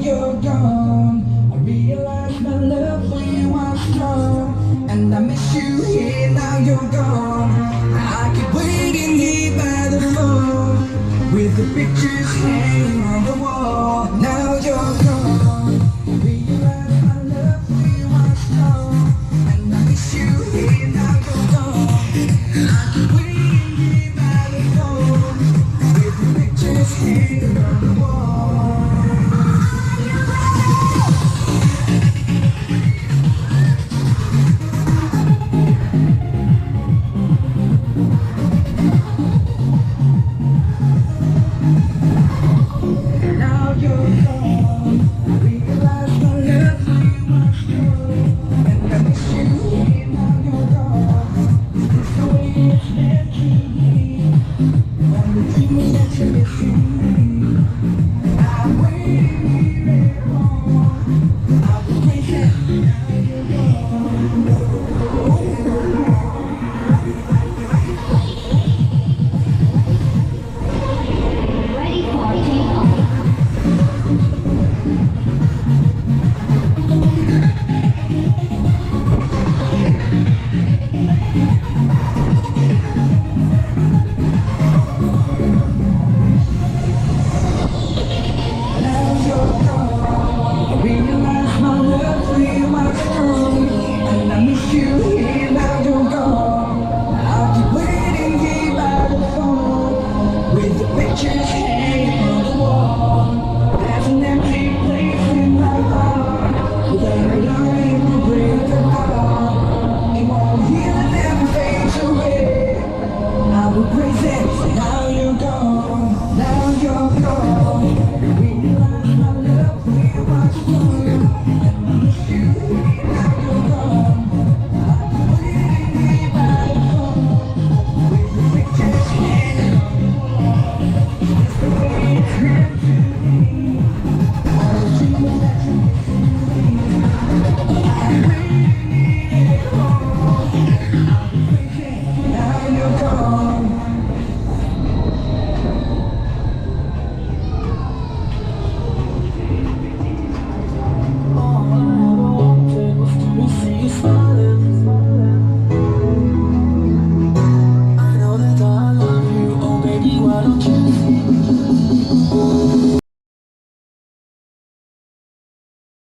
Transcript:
you're gone, I realize my love for you was strong. And I miss you here, now you're gone. I keep waiting here by the phone, with the pictures hanging on the wall. Now you're gone, I realize my love for you was strong. And I miss you here, now you're gone. I keep waiting here by the phone, with the pictures hanging on the wall. Now you're gone, I realize my love for you was strong. And I miss you here, now you're gone. Is this the way it's meant to be? Only dreaming that you miss me. I'm waiting here wrong. I was waiting, now you're gone. Ready for takeoff. Now you're gone. I realize my love for you was strong. And I miss you here, now you're gone. I'll keep waiting here by the phone, with the pictures hanging on the wall. There's an empty place in my heart, without a line to break the heart. It won't heal and never fades away. I will praise it, now you're gone. Now you're gone. Realize my love for you was strong. And I miss you here, now you're gone. I'm waiting here by the phone, with the pictures hanging on the wall. It's the way it's meant to be. I was dreaming that you miss me. I'm waiting here wrong. I'm waiting, now you're gone. All I ever wanted was to see you smile.